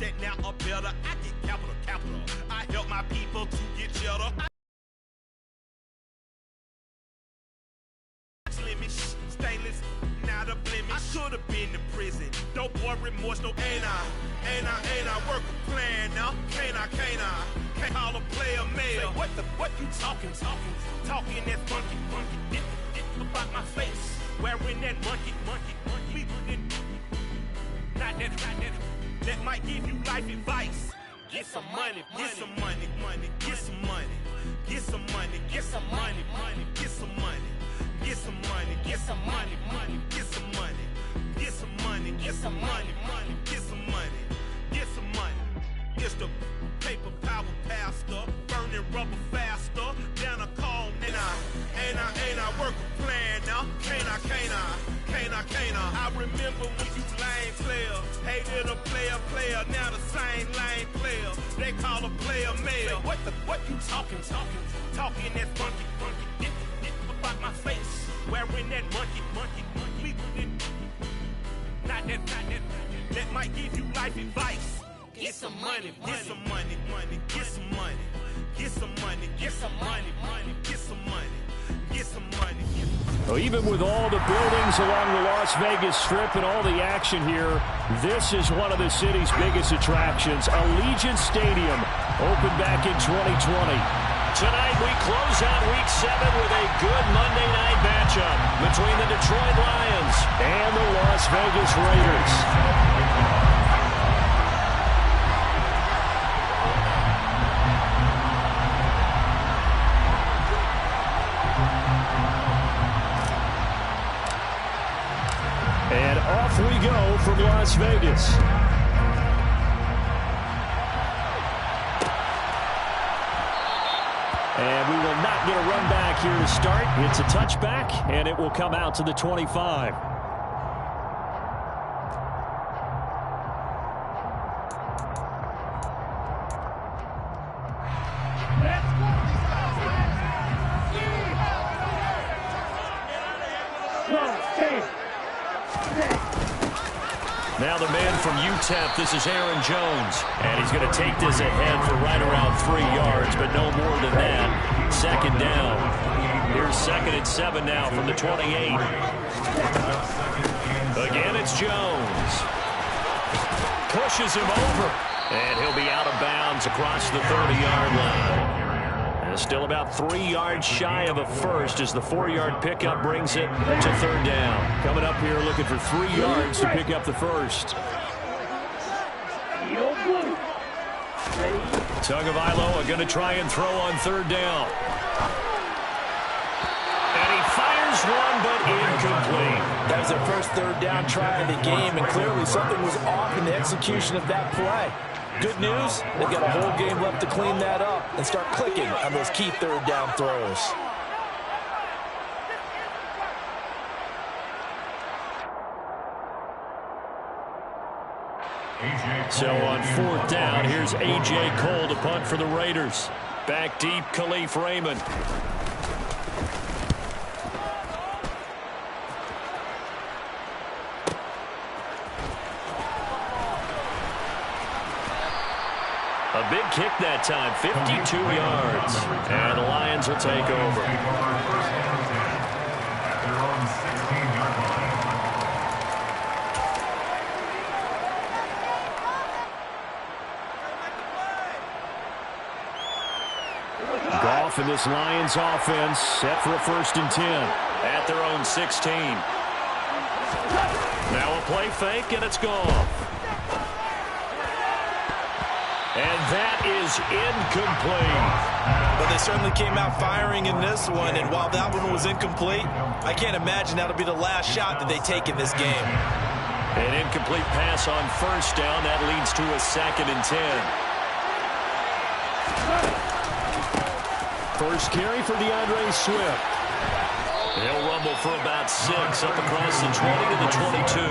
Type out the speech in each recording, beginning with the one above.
that now are better. I get capital. I help my people to get cheddar. Limit, stainless, not a blemish. I should have been in prison. No boy remorse, no ain't I work a plan now. Can't I? Can't call a player mail. What you talking that funky. About my face, wearing that monkey. Not that might give you life advice. Get some money. It's the paper power pastor, burning rubber faster. Down a cone, and I work a plan now. Can't I? I remember when you lame player, hated a player, now the same lame player. They call a player mail. What you talking that funky. About my face, wearing that monkey. Not that might give you life advice. Get some money. Well, even with all the buildings along the Las Vegas Strip and all the action here, this is one of the city's biggest attractions. Allegiant Stadium opened back in 2020. Tonight we close out Week 7 with a good Monday night matchup between the Detroit Lions and the Las Vegas Raiders. And off we go from Las Vegas. And we will not get a run back here to start. It's a touchback, and it will come out to the 25. Now the man from UTEP, this is Aaron Jones. And he's going to take this ahead for right around 3 yards, but no more than that. Second down. Here's 2nd and 7 now from the 28. Again, it's Jones. Pushes him over. And he'll be out of bounds across the 30-yard line. And still about 3 yards shy of a first as the 4-yard pickup brings it to 3rd down. Coming up here looking for 3 yards to pick up the first. Tagovailoa going to try and throw on 3rd down. And he fires one, but incomplete. That was their first 3rd down try of the game, and clearly something was off in the execution of that play. Good news, they've got a whole game left to clean that up and start clicking on those key 3rd down throws. So on 4th down, here's A.J. Cole to punt for the Raiders. Back deep, Khalif Raymond. A big kick that time, 52 yards. And the Lions will take over. Goff and this Lions offense set for a 1st and 10 at their own 16. Now a play fake, and it's Goff. And that is incomplete. But they certainly came out firing in this one, and while that one was incomplete, I can't imagine that'll be the last shot that they take in this game. An incomplete pass on 1st down. That leads to a 2nd and 10. First carry for DeAndre Swift. He'll rumble for about 6 up across the 20 to the 22.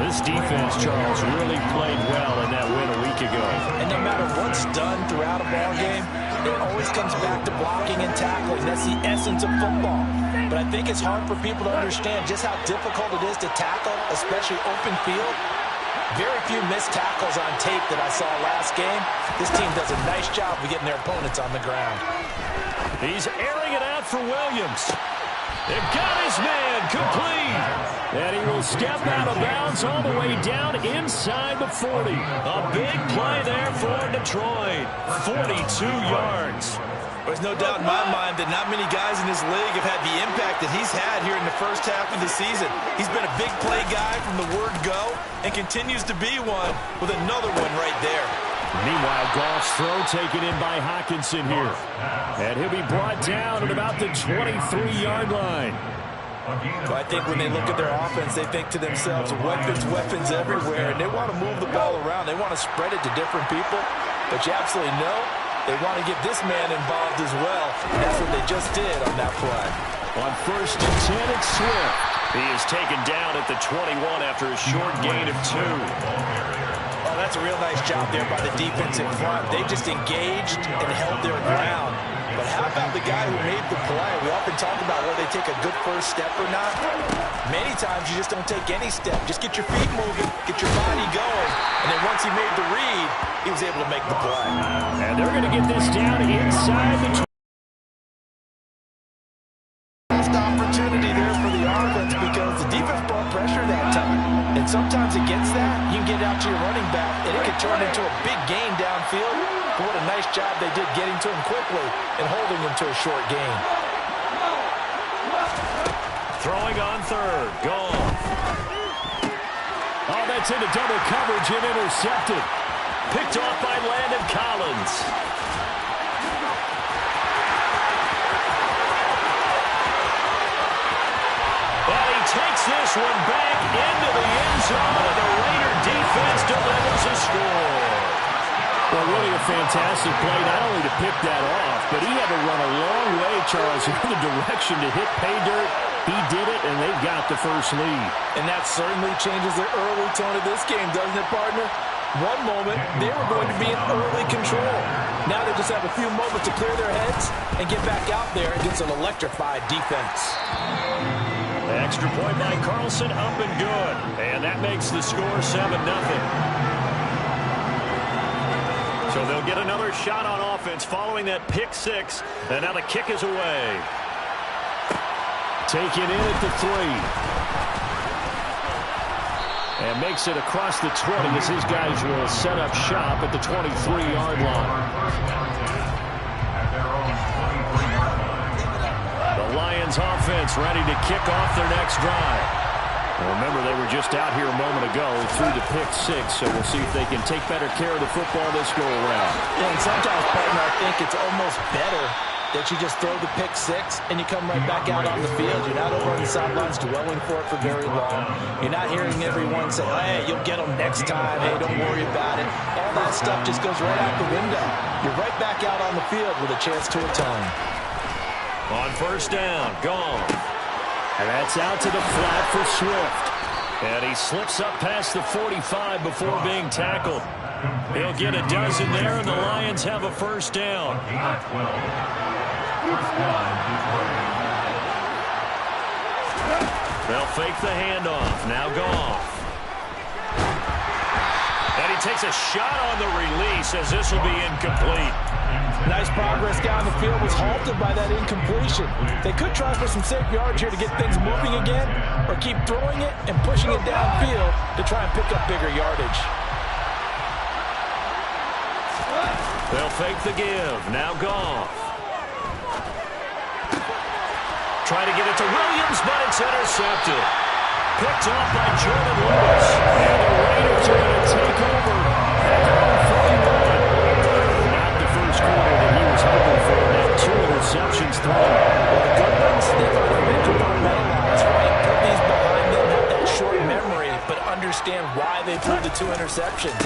This defense, Charles, really played well in that win a week ago. And no matter what's done throughout a ball game, it always comes back to blocking and tackling. That's the essence of football. But I think it's hard for people to understand just how difficult it is to tackle, especially open field. Very few missed tackles on tape that I saw last game. This team does a nice job of getting their opponents on the ground. He's airing it out for Williams. It got his man complete. And he will step out of bounds all the way down inside the 40. A big play there for Detroit. 42 yards. There's no doubt in my mind that not many guys in this league have had the impact that he's had here in the first half of the season. He's been a big play guy from the word go and continues to be one with another one right there. Meanwhile, Goff's throw taken in by Hockenson here. And he'll be brought down at about the 23-yard line. Well, I think when they look at their offense, they think to themselves, weapons everywhere, and they want to move the ball around. They want to spread it to different people, but you absolutely know they want to get this man involved as well, and that's what they just did on that play. On 1st and 10, it's Swift. He is taken down at the 21 after a short gain of 2. Oh, that's a real nice job there by the defense in front. They just engaged and held their ground. But how about the guy who made the play? We often talk about whether they take a good first step or not. Many times you just don't take any step. Just get your feet moving, get your body going. And then once he made the read, he was able to make the play. And they're going to get this down inside the 20. First opportunity there for the offense because the defense brought pressure that time. And sometimes against that, you can get out to your running back, and it can turn into a big gain downfield. But what a nice job they did getting to him quickly and holding him to a short gain. Throwing on 3rd. Gone. Oh, that's into double coverage and intercepted. Picked off by Landon Collins. And he takes this one back into the end zone, and the Raider defense delivers a score. Well, really a fantastic play, not only to pick that off, but he had to run a long way, Charles, in the direction to hit pay dirt. He did it, and they've got the first lead. And that certainly changes the early tone of this game, doesn't it, partner? One moment, they were going to be in early control. Now they just have a few moments to clear their heads and get back out there against an electrified defense. Extra point by Carlson, up and good. And that makes the score 7-0. So they'll get another shot on offense following that pick 6. And now the kick is away. Taken in at the 3. And makes it across the 20 as his guys will set up shop at the 23-yard line. The Lions offense ready to kick off their next drive. Remember, they were just out here a moment ago through the pick 6, so we'll see if they can take better care of the football this go-around. Yeah, and sometimes, partner, I think it's almost better that you just throw the pick 6 and you come right back out on the field. You're not over on the sidelines dwelling for it for very long. You're not hearing everyone say, hey, you'll get them next time. Hey, don't worry about it. All that stuff just goes right out the window. You're right back out on the field with a chance to atone. On 1st down, gone. And that's out to the flat for Swift. And he slips up past the 45 before being tackled. He'll get a dozen there, and the Lions have a 1st down. They'll fake the handoff. Now Goff. And he takes a shot on the release as this will be incomplete. Nice progress down the field was halted by that incompletion. They could try for some safe yards here to get things moving again, or keep throwing it and pushing it downfield to try and pick up bigger yardage. They'll fake the give. Now Goff. Try to get it to Williams, but it's intercepted. Picked off by Jordan Lewis. And the Raiders are going to take over at their own 41. Not the first quarter that he was hoping for. Now 2 interceptions thrown. Well, the good ones, they've already been compartmentalized, right? Put these behind them, have that short memory, but understand why they threw the 2 interceptions.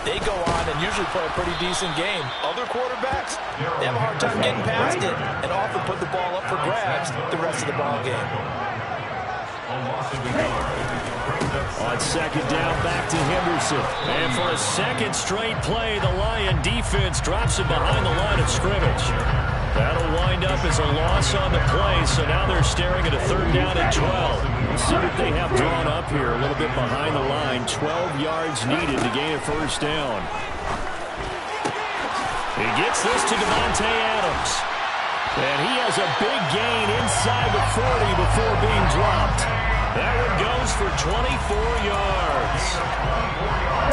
They go on and usually play a pretty decent game. Other quarterbacks, they have a hard time getting past it and often put the ball up for grabs the rest of the ball game. On 2nd down, back to Henderson. And for a second straight play, the Lion defense drops it behind the line of scrimmage. That'll wind up as a loss on the play, so now they're staring at a 3rd down and 12. Let's see what they have drawn up here, a little bit behind the line. 12 yards needed to gain a 1st down. He gets this to Davante Adams. And he has a big gain inside the 40 before being dropped. That one goes for 24 yards.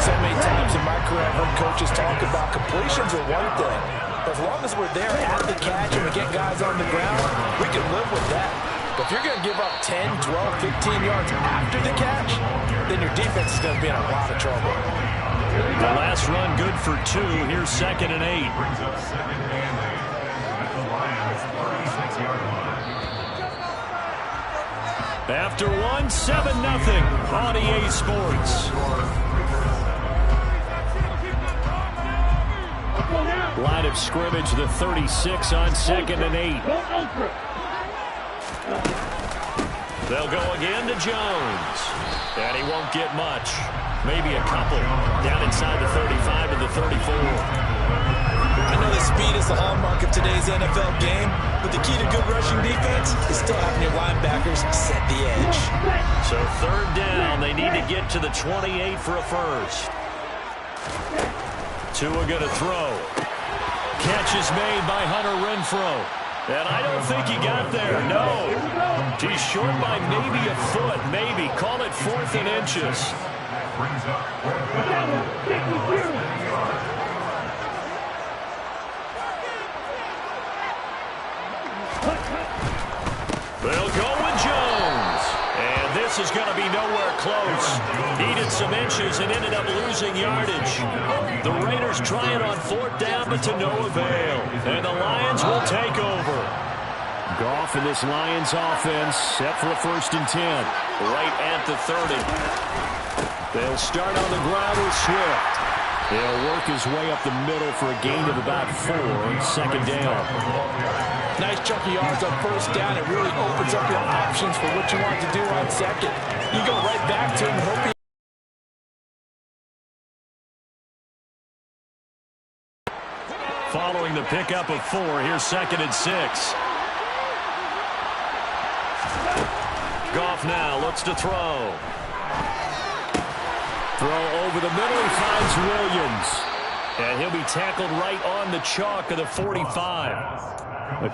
So many times in my career, I've heard coaches talk about completions are one thing. As long as we're there at the catch and we get guys on the ground, we can live with that. But if you're going to give up 10, 12, 15 yards after the catch, then your defense is going to be in a lot of trouble. The last run good for 2. Here's 2nd and 8. After 1, 7-0 on EA Sports. Line of scrimmage, the 36 on 2nd and 8. They'll go again to Jones. And he won't get much. Maybe a couple. Down inside the 35 to the 34. I know that speed is the hallmark of today's NFL game, but the key to good rushing defense is still having your linebackers set the edge. So 3rd down, they need to get to the 28 for a 1st. Tua going to throw. Catch is made by Hunter Renfrow. And I don't think he got there, no. He's short by maybe a foot, maybe. Call it 4th and inches. They'll go with Jones. And this is going to be nowhere close. Needed some inches and ended up losing yardage. The Raiders try it on 4th down, but to no avail. And the Lions will take over. Goff in this Lions offense set for a 1st and 10. Right at the 30. They'll start on the ground with Swift. He'll work his way up the middle for a gain of about 4 on 2nd down. Nice chunk of yards on 1st down. It really opens up your options for what you want to do on 2nd. You go right back to him and hope he... Following the pickup of 4, here's 2nd and 6. Goff now looks to throw. Throw over the middle. He finds Williams. And he'll be tackled right on the chalk of the 45.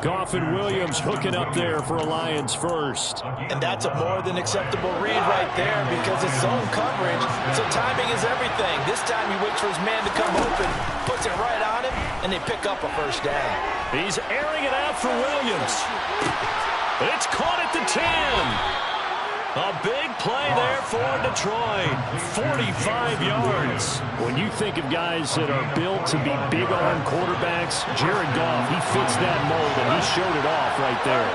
Goff and Williams hooking up there for a Lions 1st. And that's a more than acceptable read right there because it's zone coverage, so timing is everything. This time he waits for his man to come open, puts it right on him, and they pick up a 1st down. He's airing it out for Williams. It's caught at the 10. A big play there for Detroit. 45 yards. When you think of guys that are built to be big-arm quarterbacks, Jared Goff, he fits that mold, and he showed it off right there.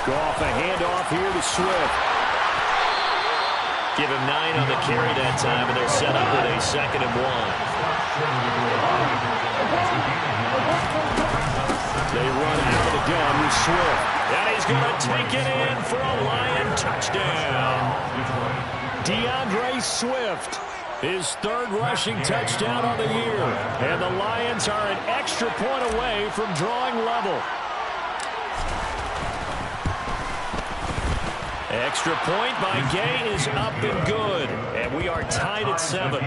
Goff, a handoff here to Swift. Give him 9 on the carry that time, and they're set up with a 2nd and 1. They run out of the gun with Swift. And he's going to take it in for a Lion touchdown. DeAndre Swift, his 3rd rushing touchdown on the year. And the Lions are an extra point away from drawing level. Extra point by Gay is up and good. And we are tied at 7.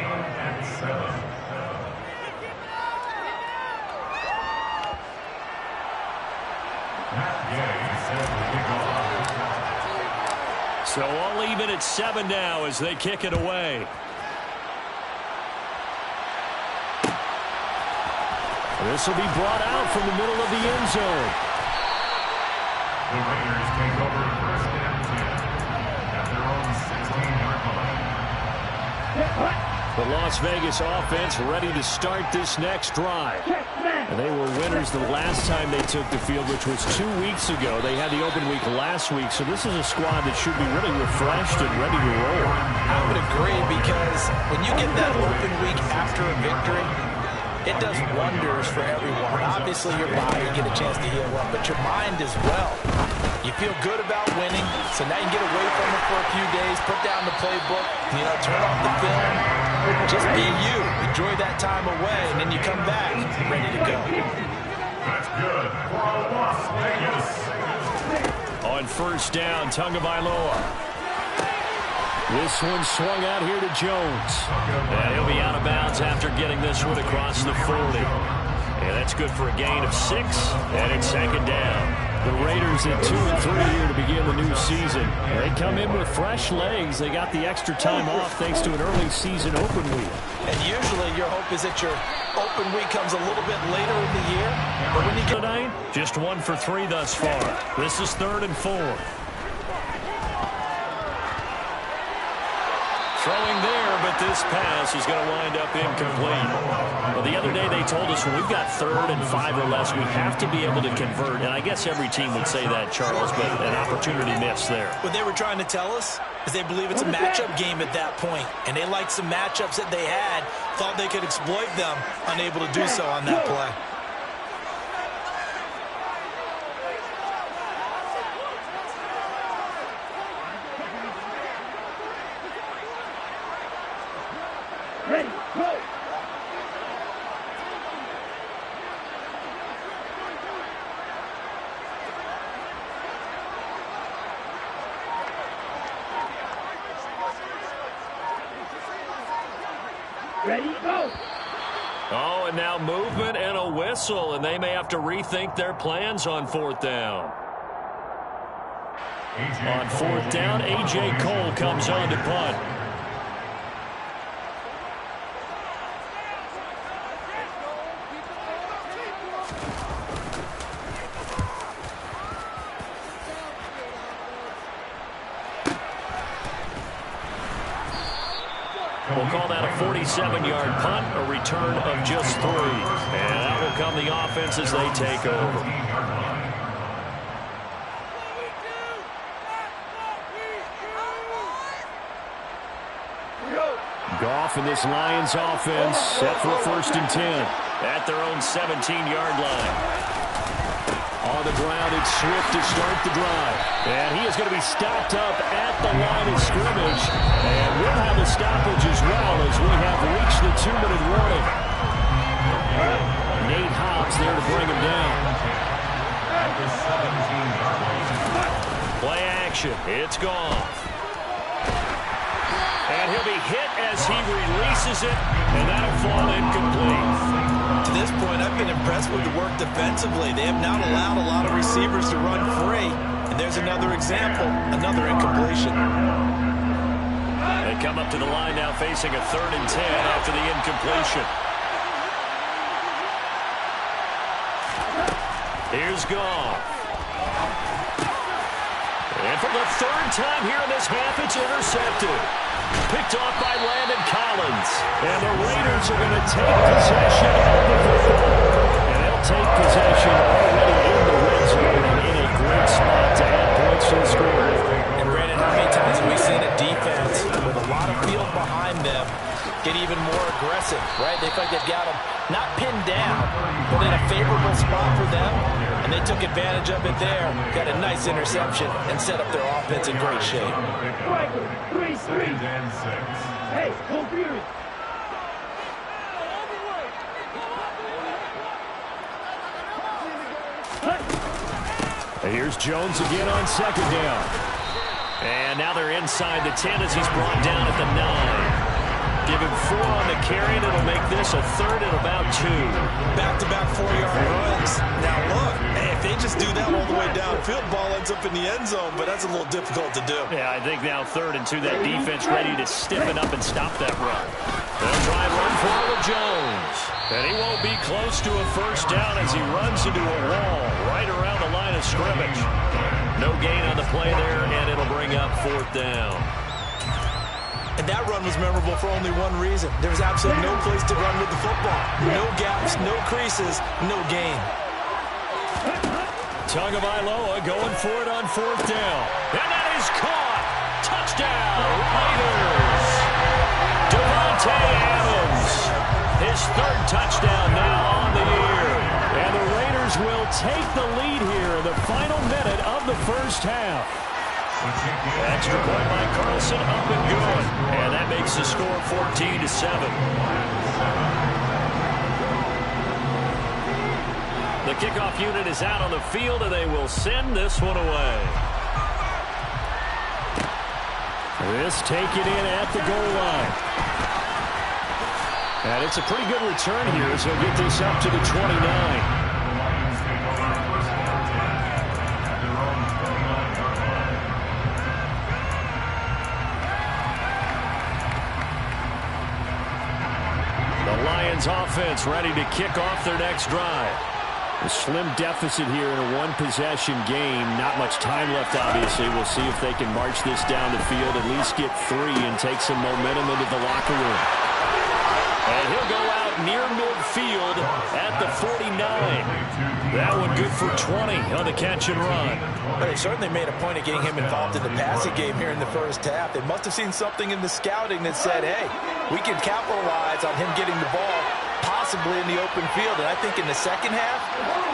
So all even at 7 now as they kick it away. This will be brought out from the middle of the end zone. The Raiders take over 1st and 10 at their own 16-yard line. The Las Vegas offense ready to start this next drive. And they were winners the last time they took the field, which was 2 weeks ago. They had the open week last week, so this is a squad that should be really refreshed and ready to roll. I would agree because when you get that open week after a victory, it does wonders for everyone. Obviously, your body, you get a chance to heal up, but your mind as well. You feel good about winning, so now you can get away from it for a few days, put down the playbook, turn off the film, just be you. Enjoy that time away, and then you come back ready to go. first down. Tagovailoa. This one swung out here to Jones. And he'll be out of bounds after getting this one across the 40. And that's good for a gain of 6, and it's second down. The Raiders at 2-3 here to begin the new season. They come in with fresh legs. They got the extra time off thanks to an early season open week. And usually your hope is that your open week comes a little bit later in the year. But when you get tonight, just 1 for 3 thus far. This is 3rd and 4. Throwing there, but this pass is going to wind up incomplete. Well, the other day they told us when we've got 3rd and 5 or less, we have to be able to convert. And I guess every team would say that, Charles, but an opportunity missed there. What they were trying to tell us is they believe it's a matchup game at that point. And they liked some matchups that they had, thought they could exploit them, unable to do so on that play. Ready, go! Ready, go! Oh, and now movement and a whistle, and they may have to rethink their plans on 4th down. On 4th down, A.J. Cole comes on to punt. We'll call that a 47-yard punt, a return of just 3. And that will come the offense as they take over. Goff and this Lions offense set for 1st and 10. At their own 17-yard line. On the ground, it's Swift to start the drive. And he is going to be stopped up at the line of scrimmage. And we'll have a stoppage as well as we have reached the 2-minute warning. Nate Hobbs there to bring him down. Play action. It's gone. And he'll be hit as he releases it, and that'll fall incomplete. To this point, I've been impressed with the work defensively. They have not allowed a lot of receivers to run free. And there's another example, another incompletion. They come up to the line now facing a 3rd and 10 after the incompletion. Here's Goff. And for the 3rd time here in this half, it's intercepted. Picked off by Landon Collins. And the Raiders are going to take possession of the football. And they'll take possession already in the red zone and in a great spot to add points to the score. And Brandon, how many times have we seen a defense with a lot of field behind them get even more aggressive, right? They feel like they've got them not pinned down, but in a favorable spot for them. And they took advantage of it there, got a nice interception, and set up their offense in great shape. 3-3. Hey, go Fury. Here's Jones again on 2nd down. And now they're inside the 10 as he's brought down at the 9. Give him 4 on the carry, and it'll make this a 3rd and about 2. Back-to-back 4-yard runs. Now look, if they just do that all the way downfield, ball ends up in the end zone, but that's a little difficult to do. Yeah, I think now 3rd and 2, that defense ready to stiffen up and stop that run. They'll try and run for it with Jones. And he won't be close to a 1st down as he runs into a wall right around the line of scrimmage. No gain on the play there, and it'll bring up 4th down. And that run was memorable for only one reason. There was absolutely no place to run with the football. No gaps, no creases, no gain. Tagovailoa going for it on 4th down. And that is caught. Touchdown, Raiders. Davante Adams. His 3rd touchdown now on the year. And the Raiders will take the lead here in the final minute of the 1st half. Extra point by Carlson, up and good. And that makes the score 14-7. The kickoff unit is out on the field, and they will send this one away. This taken in at the goal line. And it's a pretty good return here as he'll get this up to the 29. Offense ready to kick off their next drive. A slim deficit here in a one-possession game. Not much time left, obviously. We'll see if they can march this down the field, at least get 3, and take some momentum into the locker room. And he'll go out near midfield at the 49. That one good for 20 on the catch and run. Well, they certainly made a point of getting him involved in the passing game here in the first half. They must have seen something in the scouting that said, hey, we can capitalize on him getting the ball possibly in the open field. And I think in the second half,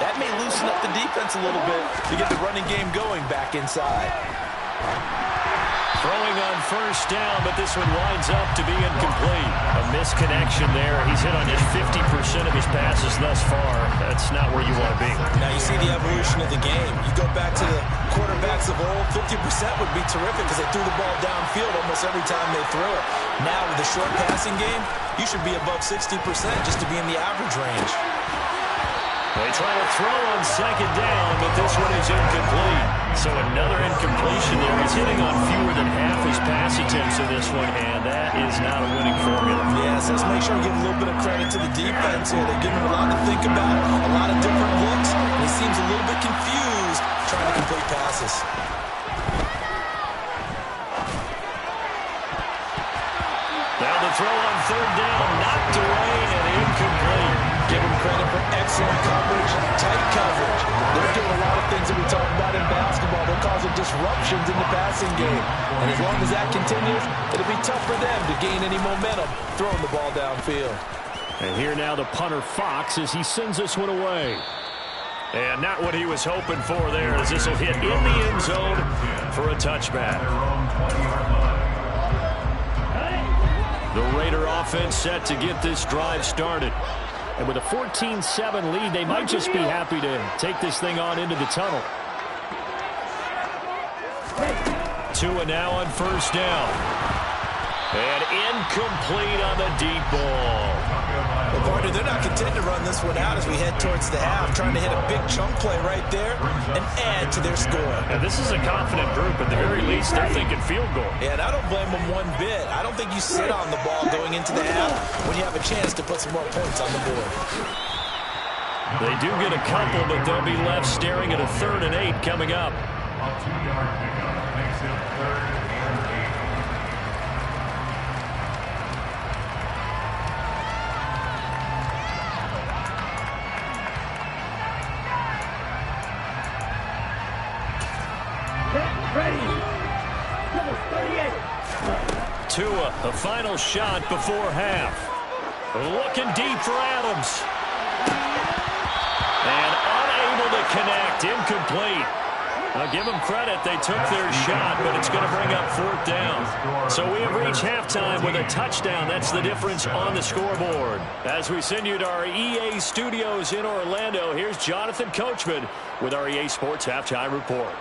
that may loosen up the defense a little bit to get the running game going back inside. Throwing on first down, but this one winds up to be incomplete. A misconnection there. He's hit on just 50% of his passes thus far. That's not where you want to be. Now you see the evolution of the game. You go back to the quarterbacks of old, 50% would be terrific because they threw the ball downfield almost every time they threw it. Now with the short passing game, you should be above 60% just to be in the average range. They try to throw on second down, but this one is incomplete. So another incompletion there. He's hitting on fewer than half his pass attempts in this one, and that is not a winning formula. Yes, let's make sure we give a little bit of credit to the defense here. They're giving him a lot to think about, a lot of different looks, and he seems a little bit confused trying to complete passes. Now the throw on third down, knocked away and incomplete. Give them credit for excellent coverage, tight coverage. They're doing a lot of things that we talk about in basketball. They're causing disruptions in the passing game. And as long as that continues, it'll be tough for them to gain any momentum throwing the ball downfield. And here now the punter Fox as he sends this one away. And not what he was hoping for there, as this will hit in the end zone for a touchback. The Raider offense set to get this drive started. And with a 14-7 lead, they might just be happy to take this thing on into the tunnel. Tua now on first down. And incomplete on the deep ball. Well, partner, they're not content to run this one out as we head towards the half, trying to hit a big chunk play right there and add to their score. And this is a confident group. At the very least, they're thinking field goal. And I don't blame them one bit. I don't think you sit on the ball going into the half when you have a chance to put some more points on the board. They do get a couple, but they'll be left staring at a 3rd and 8 coming up. Tua, a final shot before half. Looking deep for Adams. And unable to connect. Incomplete. I'll give them credit. They took their shot, but it's going to bring up 4th down. So we have reached halftime with a touchdown. That's the difference on the scoreboard. As we send you to our EA studios in Orlando, here's Jonathan Coachman with our EA Sports Halftime Report.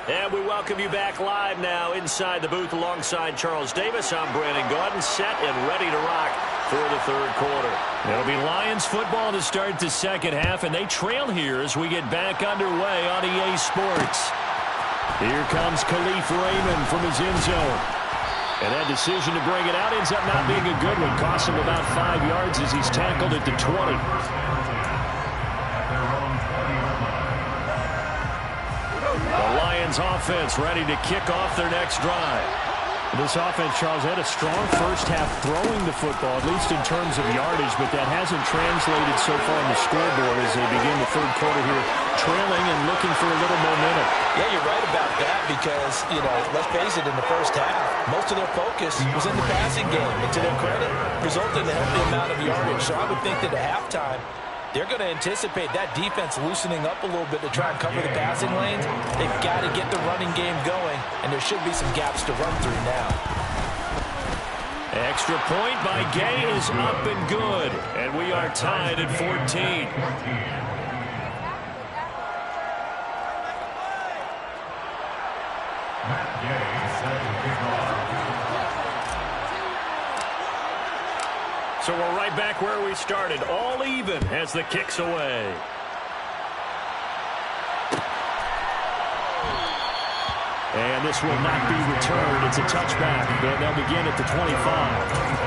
And we welcome you back live now inside the booth alongside Charles Davis. I'm Brandon Gaudin, set and ready to rock for the 3rd quarter. It'll be Lions football to start the second half, and they trail here as we get back underway on EA Sports. Here comes Khalif Raymond from his end zone. And that decision to bring it out ends up not being a good one. Costs him about 5 yards as he's tackled at the 20. The Lions offense ready to kick off their next drive. This offense, Charles, had a strong first half throwing the football, at least in terms of yardage, but that hasn't translated so far on the scoreboard as they begin the 3rd quarter here, trailing and looking for a little momentum. Yeah, you're right about that because, let's face it, in the first half, most of their focus was in the passing game. And to their credit, resulted in a healthy amount of yardage. So I would think that at halftime, they're going to anticipate that defense loosening up a little bit to try and cover the passing lanes. They've got to get the running game going, and there should be some gaps to run through now. Extra point by Gay is up and good. And we are tied at 14. So we're right back where we started, all even as the kick's away. And this will not be returned. It's a touchback, and they'll begin at the 25.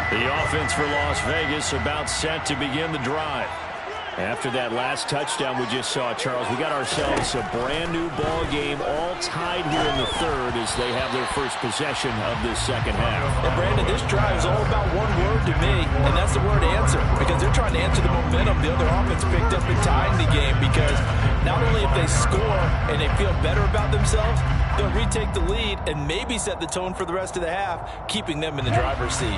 The offense for Las Vegas about set to begin the drive. After that last touchdown we just saw, Charles, we got ourselves a brand new ball game, all tied here in the third as they have their first possession of this second half. And Brandon, this drive is all about one word to me, and that's the word answer, because they're trying to answer the momentum the other offense picked up in tying the game, because not only if they score and they feel better about themselves, they'll retake the lead and maybe set the tone for the rest of the half, keeping them in the driver's seat.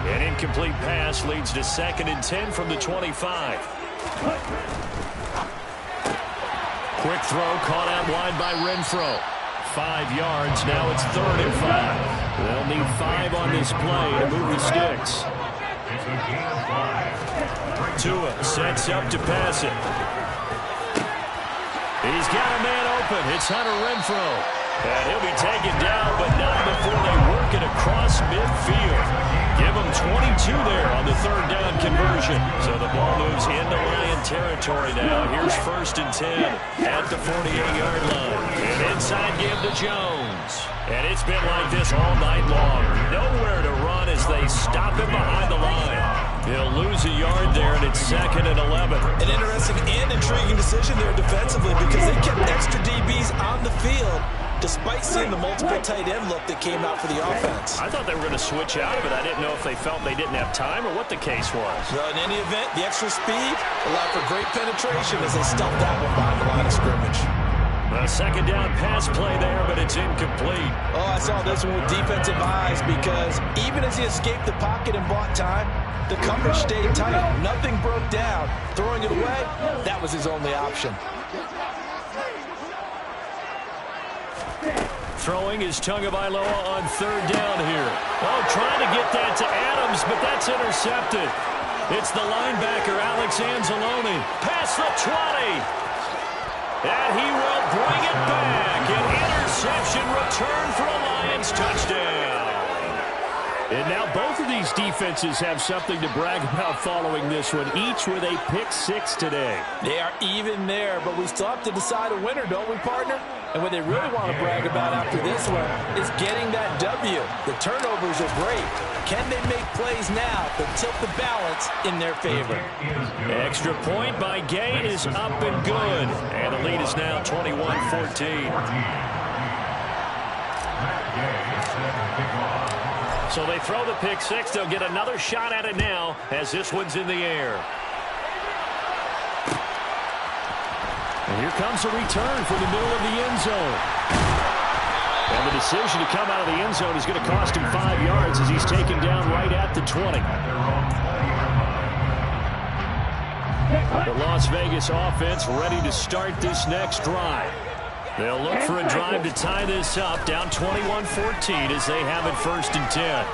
An incomplete pass leads to 2nd and 10 from the 25. Quick throw caught out wide by Renfro. 5 yards. Now it's 3rd and 5. They'll need 5 on this play to move the sticks. Tua sets up to pass it. He's got a man open. It's Hunter Renfro. And he'll be taken down, but not before they work it across midfield. Give him 22 there on the 3rd down conversion. So the ball moves into Lion territory now. Here's 1st and 10 at the 48-yard line. An inside give to Jones. And it's been like this all night long. Nowhere to run as they stop him behind the line. He'll lose a yard there, and it's 2nd and 11. An interesting and intriguing decision there defensively, because they kept extra DBs on the field despite seeing the multiple tight end look that came out for the offense. I thought they were going to switch out of it. I didn't know if they felt they didn't have time or what the case was. Well, in any event, the extra speed allowed for great penetration as they stuffed that one behind the line of scrimmage. A 2nd down pass play there, but it's incomplete. Oh, I saw this one with defensive eyes, because even as he escaped the pocket and bought time, the coverage stayed tight. Nothing broke down. Throwing it away, that was his only option. Throwing is Tagovailoa on 3rd down here. Oh, trying to get that to Adams, but that's intercepted. It's the linebacker, Alex Anzalone. Past the 20. And he will bring it back. An interception return for a Lions touchdown. And now both of these defenses have something to brag about following this one, each with a pick 6 today. They are even there, but we still have to decide a winner, don't we, partner? And what they really want to brag about after this one is getting that W. The turnovers are great. Can they make plays now that tilt the balance in their favor? Extra point by Gay is up and good. And the lead is now 21-14. So they throw the pick 6. They'll get another shot at it now as this one's in the air. And here comes a return from the middle of the end zone. And the decision to come out of the end zone is going to cost him 5 yards as he's taken down right at the 20. The Las Vegas offense ready to start this next drive. They'll look for a drive to tie this up, down 21-14 as they have it 1st and 10.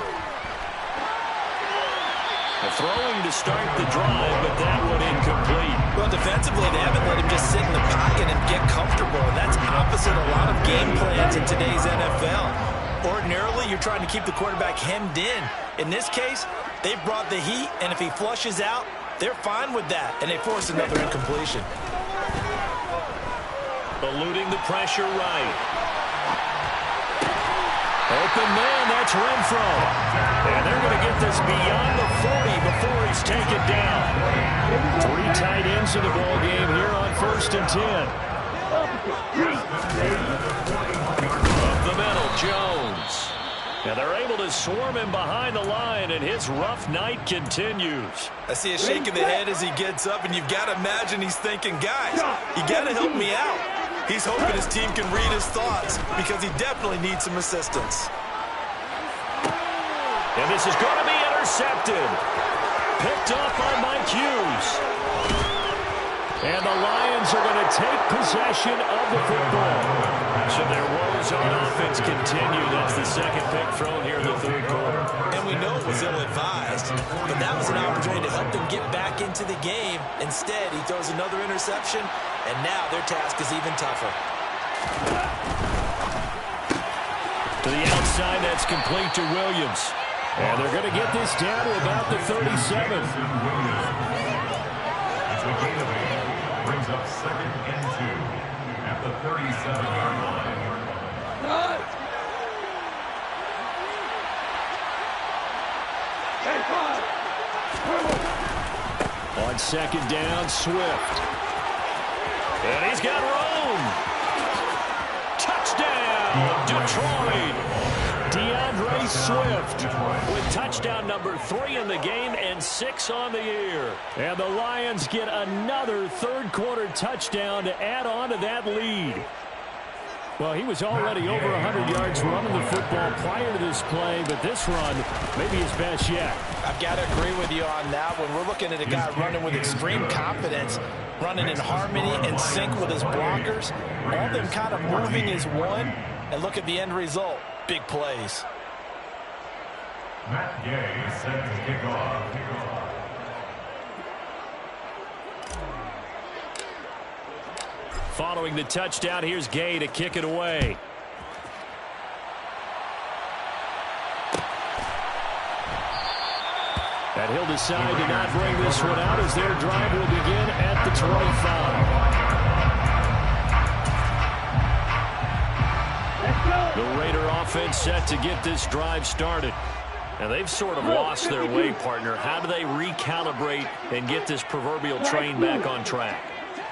Throwing to start the drive, but that one incomplete. Well, defensively, they haven't let him just sit in the pocket and get comfortable. And that's opposite a lot of game plans in today's NFL. Ordinarily, you're trying to keep the quarterback hemmed in. In this case, they've brought the heat, and if he flushes out, they're fine with that, and they force another incompletion. Eluding the pressure right. Open man, that's Renfro. And they're going to get this beyond the 40 before he's taken down. 3 tight ends in the ball game here on 1st and 10. Up the middle, Jones. And they're able to swarm him behind the line, and his rough night continues. I see a shake of the head as he gets up, and you've got to imagine he's thinking, guys, you got to help me out. He's hoping his team can read his thoughts because he definitely needs some assistance. And this is going to be intercepted. picked off by Mike Hughes. And the Lions are going to take possession of the football. So their woes on offense continue. That's the second pick thrown here in the third quarter. And we know it was ill-advised, but that was an opportunity to help them get back into the game. Instead, he throws another interception, and now their task is even tougher. To the outside, that's complete to Williams. And they're going to get this down to about the 37. Brings up 2nd and 2 at the 37-yard line. On second down, Swift. And he's got room. Touchdown, Detroit. DeAndre Swift with touchdown number 3 in the game and 6 on the year. And the Lions get another third-quarter touchdown to add on to that lead. Well, he was already over 100 yards running the football prior to this play, but this run may be his best yet. I've got to agree with you on that one. We're looking at a guy running with extreme confidence, running in harmony and sync with his blockers. All of them kind of moving as one. And look at the end result. Big plays. Matt Gay is set to kick off. Following the touchdown, here's Gay to kick it away. And he'll decide to not bring this one out as their drive will begin at the 25. The Raider offense set to get this drive started. Now, they've sort of lost their way, partner. How do they recalibrate and get this proverbial train back on track?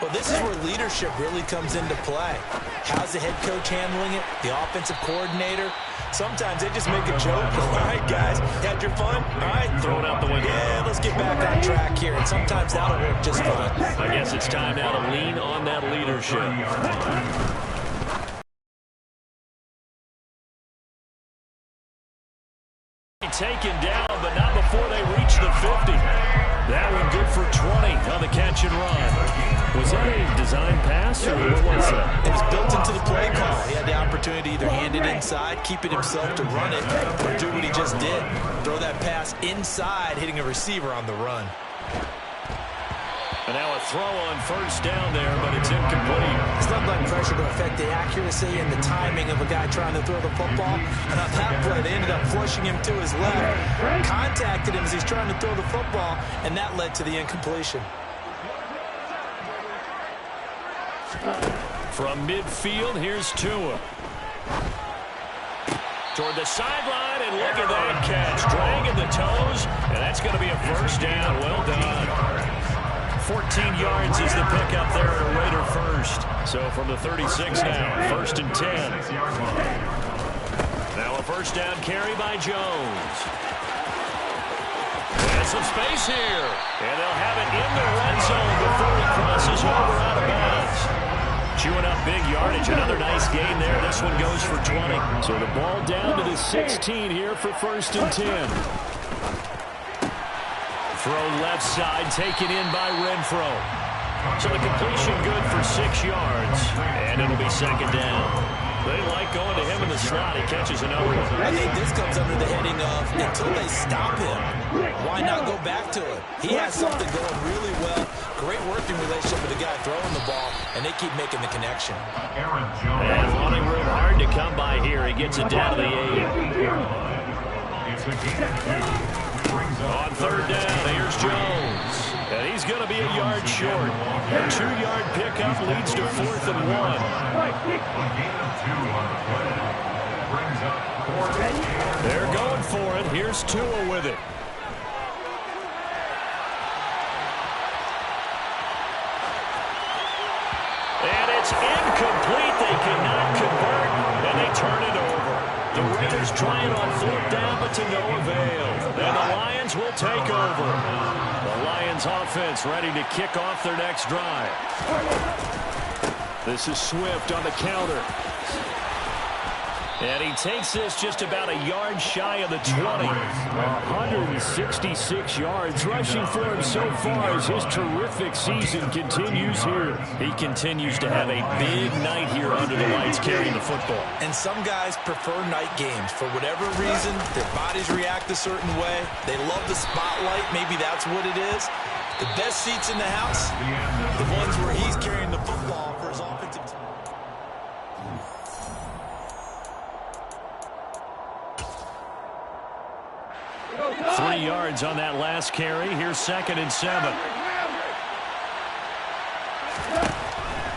Well, this is where leadership really comes into play. How's the head coach handling it? The offensive coordinator? Sometimes they just make a joke. All right, guys, had your fun? All right, throw it out the window. Yeah, let's get back on track here. And sometimes that'll work just fine. I guess it's time now to lean on that leadership. Taken down, but not before they reach the 50. That one good for 20 on the catch and run. Was that a design pass, or what was that? It was built into the play call. He had the opportunity to either hand it inside, keep it himself to run it, or do what he just did. Throw that pass inside, hitting a receiver on the run. And now a throw on first down there, but it's incomplete. It's not like pressure to affect the accuracy and the timing of a guy trying to throw the football. And on that play, they ended up flushing him to his left, contacted him as he's trying to throw the football, and that led to the incompletion. From midfield, here's Tua. Toward the sideline, and look at that catch. Dragging the toes, and that's going to be a first down. Well done. 14 yards is the pickup there at a Raider first. So from the 36 now, 1st and 10. Now a first down carry by Jones. And some space here. And they'll have it in the red zone before he crosses over out of bounds. Chewing up big yardage. Another nice gain there. This one goes for 20. So the ball down to the 16 here for 1st and 10. Throw left side, taken in by Renfro. So the completion good for 6 yards, and it'll be second down. They like going to him in the slot. He catches another one. I think this comes under the heading of until they stop him, why not go back to it? He has something going really well. Great working relationship with the guy throwing the ball, and they keep making the connection. And running room hard to come by here. He gets it down to the 8. It's a gain of 2. On third down, here's Jones. And he's going to be a yard short. A 2-yard pickup leads to 4th and 1. A gain of 2 on the play. Brings up 4th. They're going for it. Here's Tua with it. And it's incomplete. They cannot convert, and they turn it over. The Raiders trying on 4th down, but to no avail. And the Lions will take over. The Lions offense ready to kick off their next drive. This is Swift on the counter. And he takes this just about a yard shy of the 20. 166 yards rushing for him so far as his terrific season continues here. He continues to have a big night here under the lights carrying the football. And some guys prefer night games. For whatever reason, their bodies react a certain way. They love the spotlight. Maybe that's what it is. The best seats in the house, the ones where he's carrying the football for his offensive team. 3 yards on that last carry. Here's 2nd and 7.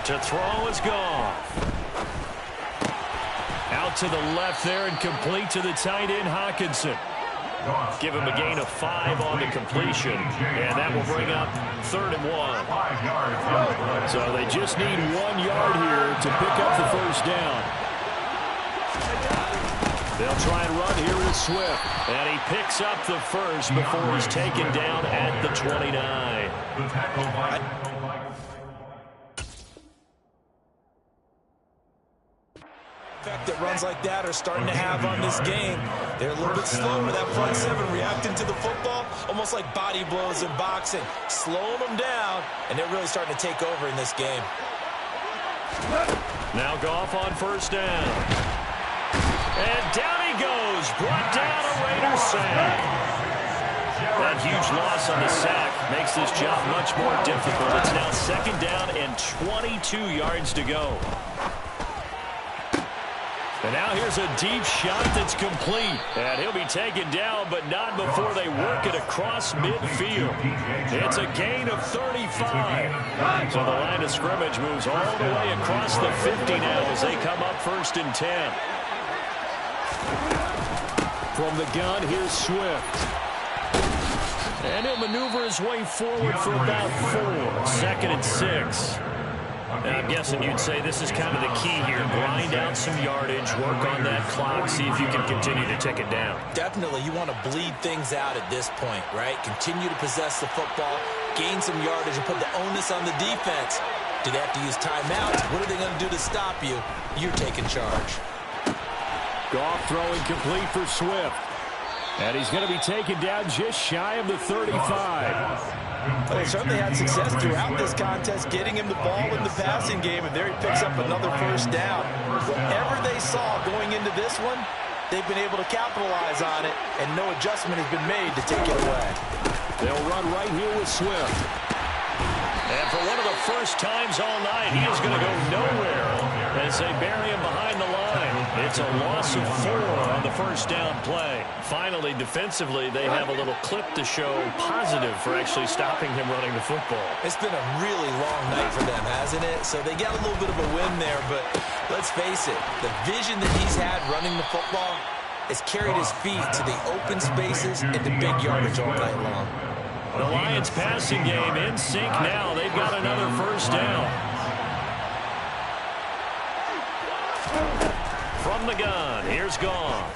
To throw is gone. Out to the left there and complete to the tight end, Hockenson. Give him a gain of 5 on the completion. And that will bring up 3rd and 1. So they just need 1 yard here to pick up the first down. They'll try and run here with Swift. And he picks up the first before he's taken down at the 29. Effect that runs like that are starting to have on this game. They're a little bit slower, that front 7 reacting to the football, almost like body blows in boxing, slowing them down, and they're really starting to take over in this game. Now Goff on first down. And down he goes, brought down a Raider sack. That huge loss on the sack makes this job much more difficult. It's now 2nd down and 22 yards to go. And now here's a deep shot that's complete. And he'll be taken down, but not before they work it across midfield. It's a gain of 35. So the line of scrimmage moves all the way across the 50 now as they come up 1st and 10. From the gun, here's Swift. And he'll maneuver his way forward for about 4. 2nd and 6. And I'm guessing you'd say this is kind of the key here. Grind out some yardage, work on that clock, see if you can continue to tick it down. Definitely, you want to bleed things out at this point, right? Continue to possess the football, gain some yardage, and put the onus on the defense. Do they have to use timeouts? What are they going to do to stop you? You're taking charge. Goff throwing complete for Swift. And he's going to be taken down just shy of the 35. Well, they certainly had success throughout this contest, getting him the ball in the passing game, and there he picks up another first down. Whatever they saw going into this one, they've been able to capitalize on it, and no adjustment has been made to take it away. They'll run right here with Swift. And for one of the first times all night, he is going to go nowhere as they bury him behind the line. It's a loss of 4 on the first down play. Finally, defensively, they have a little clip to show positive for actually stopping him running the football. It's been a really long night for them, hasn't it? So they got a little bit of a win there, but let's face it, the vision that he's had running the football has carried his feet to the open spaces and the big yardage all night long. The Lions passing game in sync now. They've got another first down. From the gun, here's Goff.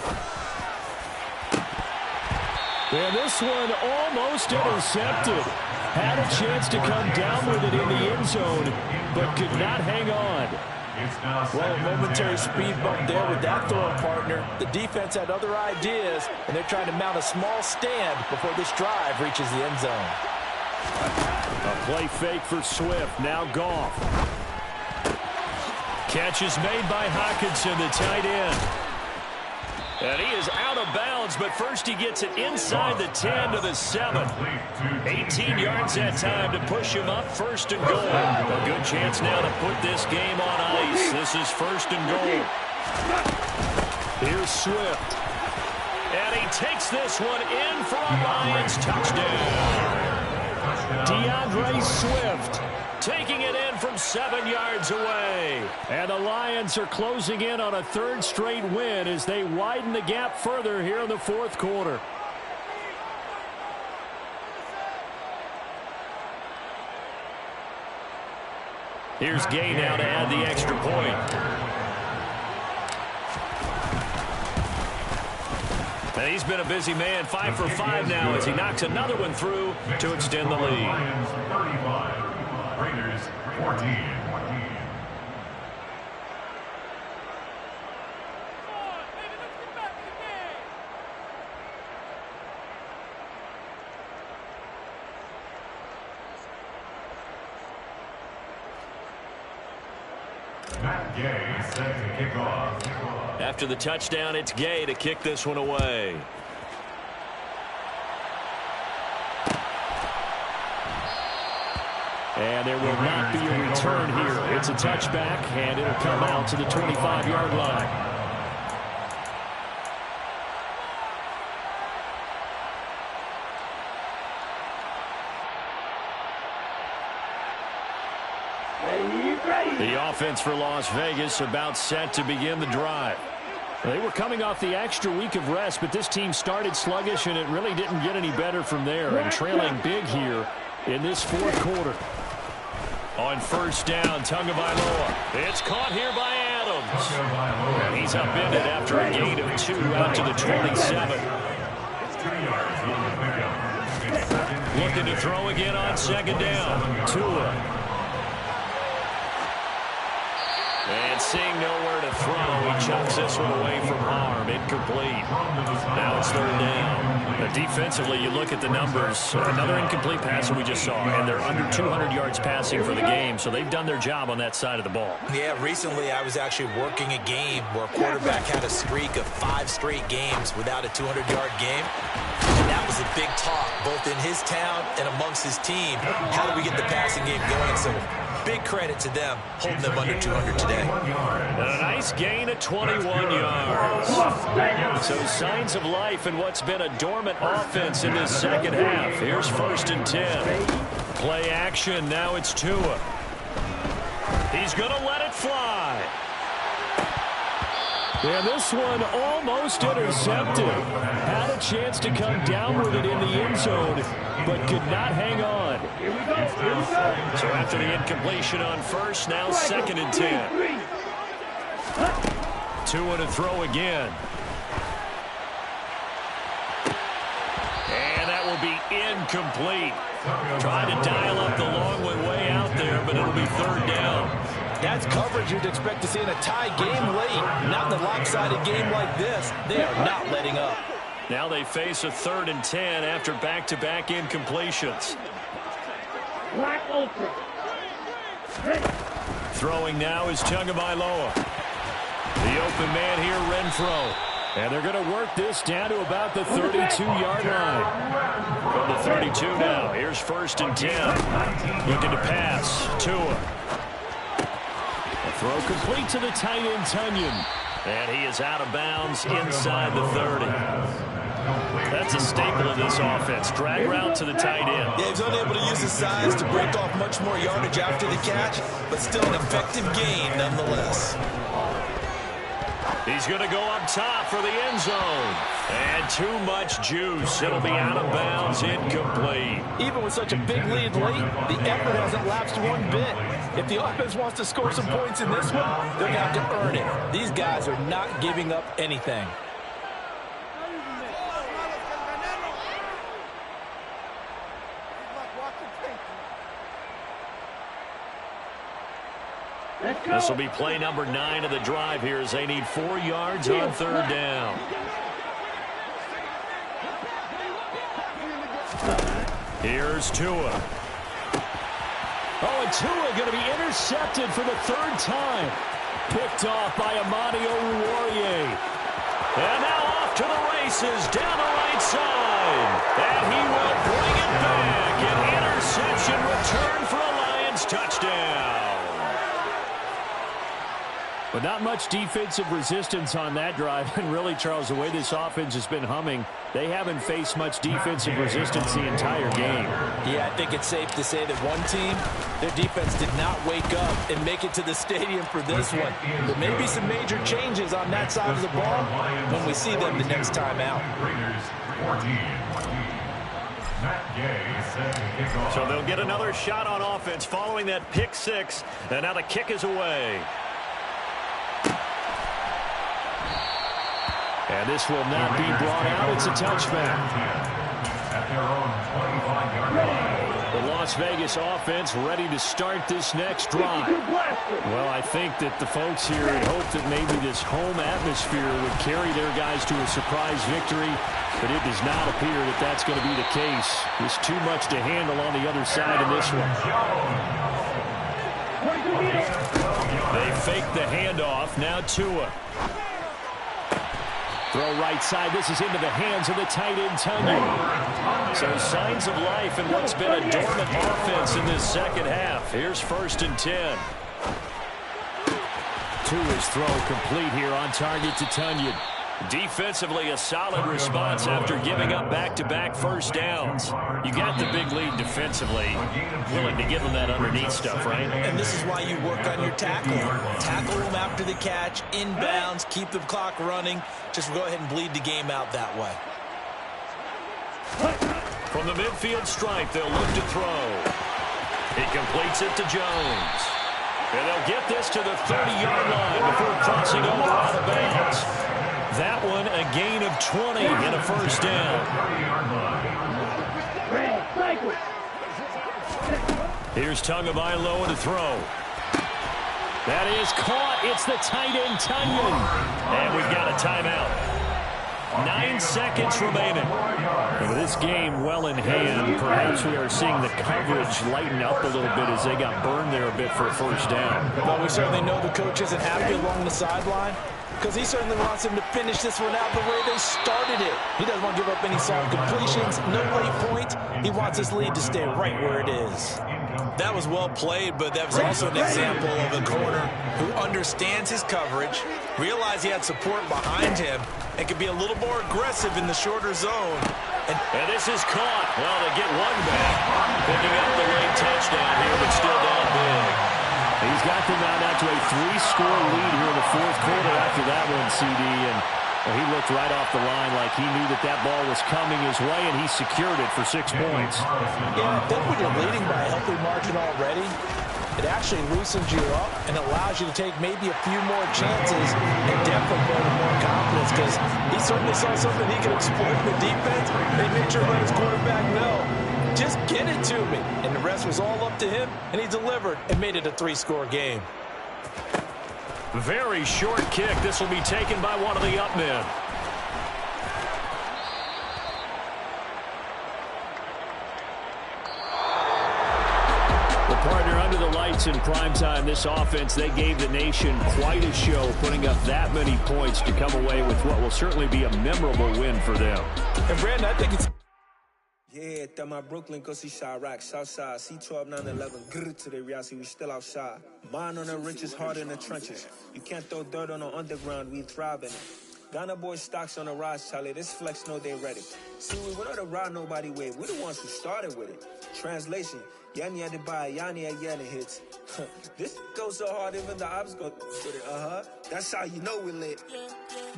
And this one almost intercepted. Had a chance to come down with it in the end zone, but could not hang on. Well, a momentary speed bump there with that throwing partner. The defense had other ideas, and they're trying to mount a small stand before this drive reaches the end zone. A play fake for Swift. Now Goff. Catch is made by Hockenson, the tight end. And he is out of bounds, but first he gets it inside the 10 to the 7. 18 yards that time to push him up 1st and goal. A good chance now to put this game on ice. This is 1st and goal. Here's Swift. And he takes this one in for a Lions touchdown. DeAndre Swift taking it in from 7 yards away. And the Lions are closing in on a 3rd straight win as they widen the gap further here in the 4th quarter. Here's Gay now to add the extra point. And he's been a busy man, 5 for 5 now as he knocks another one through to extend the lead. Lions 35, Raiders 14. Matt Gay set to kick off. After the touchdown, it's Gay to kick this one away. And there will not be a return here. It's a touchback, and it'll come out to the 25-yard line. The offense for Las Vegas about set to begin the drive. They were coming off the extra week of rest, but this team started sluggish, and it really didn't get any better from there. And trailing big here in this fourth quarter. On first down, Tagovailoa. It's caught here by Adams. And he's upended after a gain of 2 out to the 27. Looking to throw again on second down. Tua. And seeing nowhere to throw, he chucks this one away from harm. Incomplete. Now it's third down. Defensively, you look at the numbers. Another incomplete pass that we just saw, and they're under 200 yards passing for the game, so they've done their job on that side of the ball. Yeah, recently I was actually working a game where a quarterback had a streak of 5 straight games without a 200-yard game. And that was a big talk, both in his town and amongst his team. How do we get the passing game going? So big credit to them, holding them under 200 today. And a nice gain of 21 yards. So signs of life in what's been a dormant offense in this second half. Here's first and 10. Play action. Now it's Tua. He's going to let it fly. And this one almost intercepted. Had a chance to come down with it in the end zone, but could not hang on. So after the incompletion on first, now second and 10. Tua to throw again. And that will be incomplete. Trying to dial up the long way out there, but it'll be third down. That's coverage you'd expect to see in a tie game late. Not in a lopsided game like this. They are not letting up. Now they face a third and 10 after back-to-back incompletions. Throwing now is Tagovailoa. The open man here, Renfro. And they're going to work this down to about the 32-yard line. From the 32 now. Here's first and 10. Looking to pass. Tua. A throw complete to the tight end, Tunyon. And he is out of bounds inside the 30. That's a staple of this offense. Drag route to the tight end. Yeah, he's unable to use his size to break off much more yardage after the catch, but still an effective gain nonetheless. He's going to go up top for the end zone. And too much juice. It'll be out of bounds, incomplete. Even with such a big lead late, the effort hasn't lapsed one bit. If the offense wants to score some points in this one, they're going to have to earn it. These guys are not giving up anything. This will be play number 9 of the drive here as they need 4 yards on third down. Here's Tua. Oh, and Tua going to be intercepted for the 3rd time. Picked off by Amani Oruwariye. And now off to the races down the right side. And he will bring it back. An interception return for a Lions touchdown. But not much defensive resistance on that drive. And really, Charles, the way this offense has been humming, they haven't faced much defensive resistance the entire game. Yeah, I think it's safe to say that one team, their defense did not wake up and make it to the stadium for this one. There may be some major changes on that side of the ball when we see them the next time out. So they'll get another shot on offense following that pick 6. And now the kick is away. And this will not be brought out. It's a touchback. The Las Vegas offense ready to start this next drive. Well, I think that the folks here had hoped that maybe this home atmosphere would carry their guys to a surprise victory, but it does not appear that that's going to be the case. There's too much to handle on the other side of this one. They fake the handoff. Now Tua. Throw right side. This is into the hands of the tight end, Tonyan. So signs of life in what's been a dormant offense in this second half. Here's 1st and 10. Tua's throw complete here on target to Tonyan. Defensively, a solid response after giving up back-to-back first downs. You got the big lead defensively. Willing to give them that underneath stuff, right? And this is why you work on your tackling. Tackle them after the catch, inbounds, keep the clock running. Just go ahead and bleed the game out that way. From the midfield stripe, they'll look to throw. He completes it to Jones. And they'll get this to the 30-yard line before crossing over out of bounds. That one a gain of 20 and a first down. Here's Tagovailoa to throw. That is caught. It's the tight end, Tonyan. And we've got a timeout. 9 seconds remaining. And with this game well in hand, perhaps we are seeing the coverage lighten up a little bit as they got burned there a bit for a first down. Well, we certainly know the coach isn't happy along the sideline, because he certainly wants him to finish this one out the way they started it. He doesn't want to give up any soft completions, no late points. He wants his lead to stay right where it is. That was well played, but that was also an example of a corner who understands his coverage, realized he had support behind him, and could be a little more aggressive in the shorter zone. And this is caught. Well, they get one back, picking up the late touchdown here, but still down big. He's got them out to a 3-score lead here in the fourth quarter after that one, CD. And he looked right off the line like he knew that ball was coming his way, and he secured it for 6 points. Yeah, I think when you're leading by a healthy margin already, it actually loosens you up and allows you to take maybe a few more chances and definitely play with more confidence, because he certainly saw something he could exploit in the defense. They made sure to let his quarterback know, just get it to me. And the rest was all up to him, and he delivered and made it a 3-score game. Very short kick. This will be taken by one of the up men. The partner under the lights in primetime, this offense, they gave the nation quite a show, putting up that many points to come away with what will certainly be a memorable win for them. And Brandon, I think it's... Yeah, that my Brooklyn, go see Chirac, Southside, C12, 911, grrr to the reality, we still outside. Mine on the riches, hard in the trenches. You can't throw dirt on the underground, we thrive in it. Ghana boys stocks on the rise, Charlie, this flex know they ready. See, we went on the ride nobody wave, we the ones who started with it. Translation, Yanni had to buy, Yanni had Yanni hits. This goes so hard, even the ops go with it, That's how you know we lit.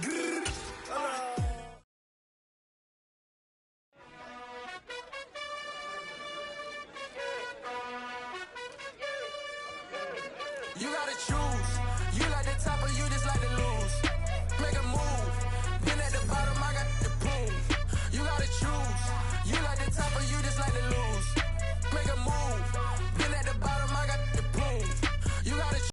Grrr, You gotta choose.